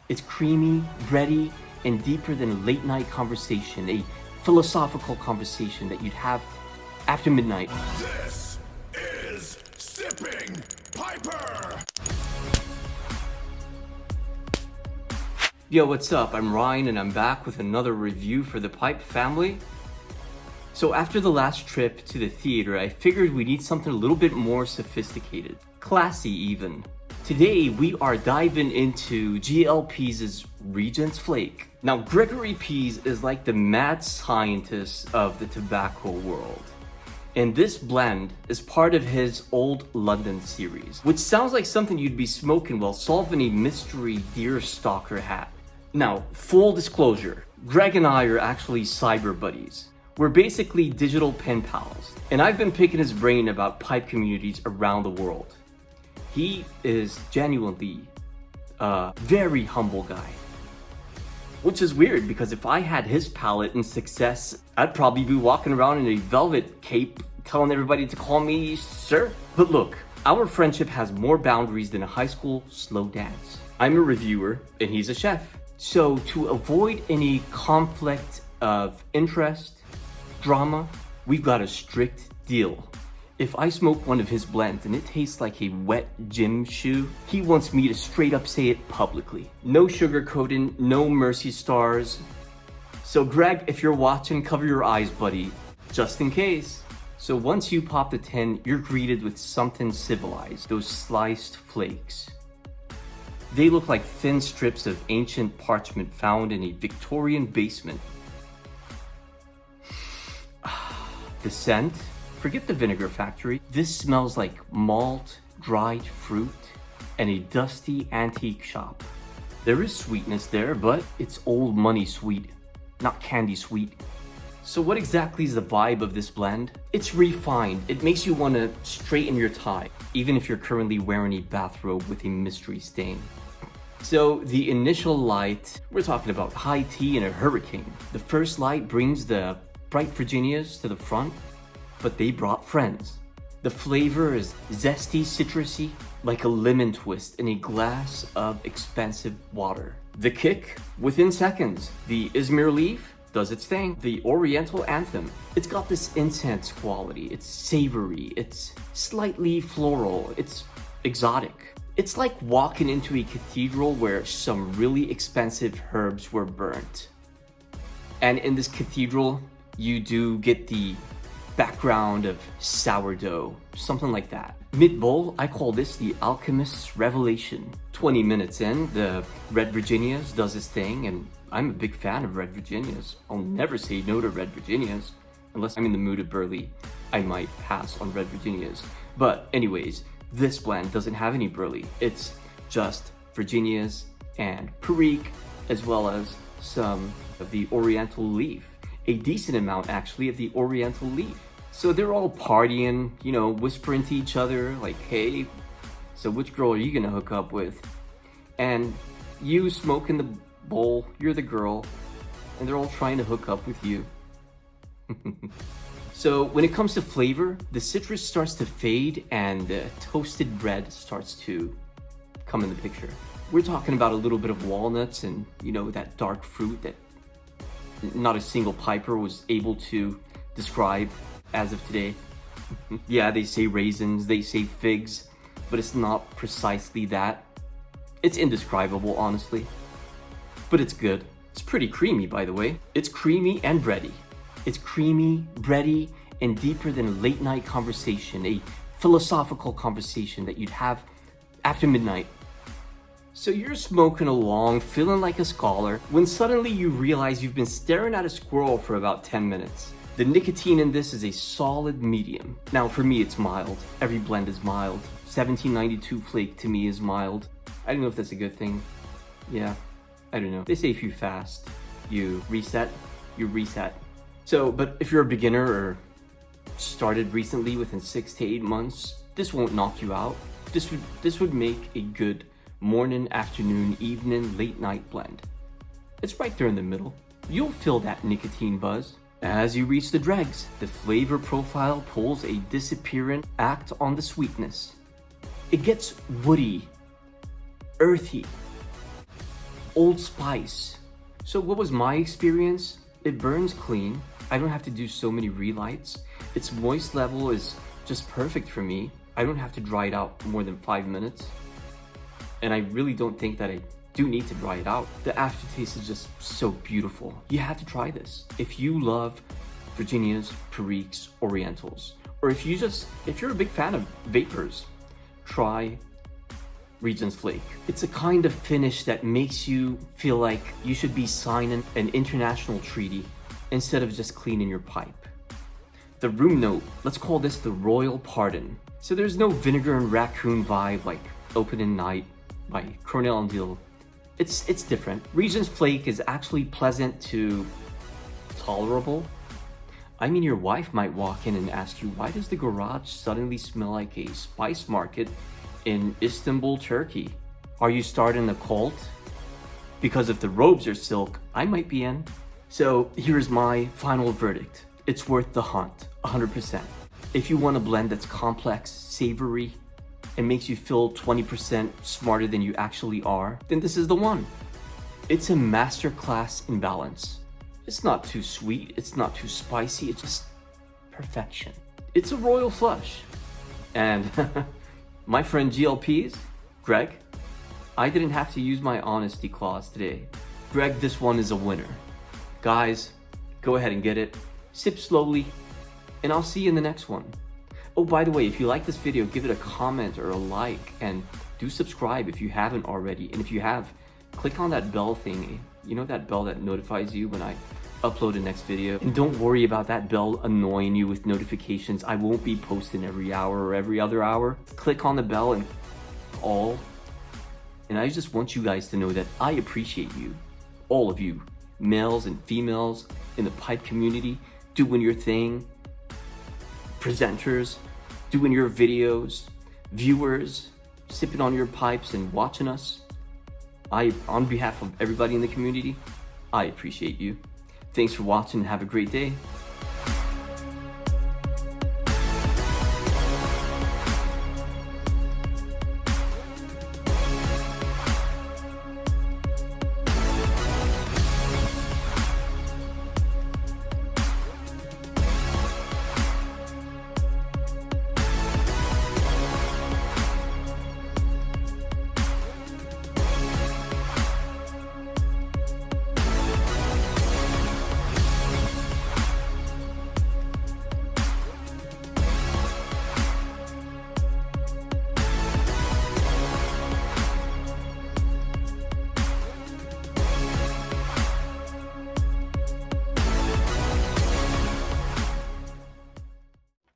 It's creamy, bready, and deeper than a late night conversation, a philosophical conversation that you'd have after midnight. This is Sipping Piper! Yo, what's up? I'm Ryan and I'm back with another review for the Pipe family. So after the last trip to the theater, I figured we need something a little bit more sophisticated. Classy even. Today we are diving into GLP's Regents Flake. Now Gregory Pease is like the mad scientist of the tobacco world. And this blend is part of his Old London series, which sounds like something you'd be smoking while solving a mystery deer stalker hat. Now, full disclosure, Greg and I are actually cyber buddies. We're basically digital pen pals, and I've been picking his brain about pipe communities around the world. He is genuinely a very humble guy. Which is weird because if I had his palate and success, I'd probably be walking around in a velvet cape telling everybody to call me sir. But look, our friendship has more boundaries than a high school slow dance. I'm a reviewer and he's a chef. So to avoid any conflict of interest, drama, we've got a strict deal. If I smoke one of his blends and it tastes like a wet gym shoe, he wants me to straight up say it publicly. No sugarcoating, no mercy stars. So Greg, if you're watching, cover your eyes, buddy, just in case. So once you pop the 10, you're greeted with something civilized, those sliced flakes. They look like thin strips of ancient parchment found in a Victorian basement. The scent? Forget the vinegar factory. This smells like malt, dried fruit, and a dusty antique shop. There is sweetness there, but it's old money sweet, not candy sweet. So what exactly is the vibe of this blend? It's refined. It makes you want to straighten your tie, even if you're currently wearing a bathrobe with a mystery stain. So the initial light, we're talking about high tea and a hurricane. The first light brings the bright Virginias to the front, but they brought friends. The flavor is zesty, citrusy, like a lemon twist in a glass of expensive water. The kick, within seconds. The Izmir leaf does its thing. The Oriental anthem, it's got this incense quality. It's savory, it's slightly floral, it's exotic. It's like walking into a cathedral where some really expensive herbs were burnt. And in this cathedral, you do get the background of sourdough, something like that. Mid-bowl, I call this the alchemist's revelation. 20 minutes in, the Red Virginias does its thing, and I'm a big fan of Red Virginias. I'll never say no to Red Virginias. Unless I'm in the mood of burley, I might pass on Red Virginias. But anyways, this blend doesn't have any burley. It's just Virginias and Perique, as well as some of the Oriental leaf. A decent amount actually of the Oriental leaf. So they're all partying, you know, whispering to each other like, hey, so which girl are you gonna hook up with? And you smoke in the bowl, you're the girl, and they're all trying to hook up with you. So when it comes to flavor, the citrus starts to fade and the toasted bread starts to come in the picture. We're talking about a little bit of walnuts and, you know, that dark fruit that not a single piper was able to describe as of today. Yeah, they say raisins, they say figs, but it's not precisely that. It's indescribable, honestly. But it's good. It's pretty creamy, by the way. It's creamy and bready. It's creamy, bready, and deeper than a late night conversation, a philosophical conversation that you'd have after midnight. So you're smoking along, feeling like a scholar, when suddenly you realize you've been staring at a squirrel for about 10 minutes. The nicotine in this is a solid medium. Now for me it's mild. Every blend is mild. 1792 Flake to me is mild. I don't know if that's a good thing. Yeah, I don't know. They say if you fast, you reset. So, but if you're a beginner or started recently within 6 to 8 months, this won't knock you out. This would make a good morning, afternoon, evening, late night blend. It's right there in the middle. You'll feel that nicotine buzz. As you reach the dregs, the flavor profile pulls a disappearing act on the sweetness. It gets woody, earthy, Old Spice. So what was my experience? It burns clean. I don't have to do so many relights. Its moist level is just perfect for me. I don't have to dry it out more than 5 minutes. And I really don't think that I do need to dry it out. The aftertaste is just so beautiful. You have to try this. If you love Virginias, Periques, Orientals, or if you're a big fan of vapors, try Regents Flake. It's a kind of finish that makes you feel like you should be signing an international treaty instead of just cleaning your pipe. The room note, let's call this the Royal Pardon. So there's no vinegar and raccoon vibe like Opening Night by Cornell and Deal. It's different. Regents Flake is actually pleasant to tolerable. I mean, your wife might walk in and ask you, why does the garage suddenly smell like a spice market in Istanbul, Turkey? Are you starting a cult? Because if the robes are silk, I might be in. So here's my final verdict. It's worth the hunt, 100%. If you want a blend that's complex, savory, and makes you feel 20% smarter than you actually are, then this is the one. It's a masterclass in balance. It's not too sweet, it's not too spicy, it's just perfection. It's a royal flush. And my friend GLP's, Greg, I didn't have to use my honesty clause today. Greg, this one is a winner. Guys, go ahead and get it. Sip slowly, and I'll see you in the next one. Oh, by the way, if you like this video, give it a comment or a like, and do subscribe if you haven't already. And if you have, click on that bell thingy. You know that bell that notifies you when I upload the next video? And don't worry about that bell annoying you with notifications. I won't be posting every hour or every other hour. Click on the bell and all. And I just want you guys to know that I appreciate you. All of you, males and females in the pipe community, doing your thing. Presenters, doing your videos. Viewers, sipping on your pipes and watching us. On behalf of everybody in the community, I appreciate you. Thanks for watching and have a great day.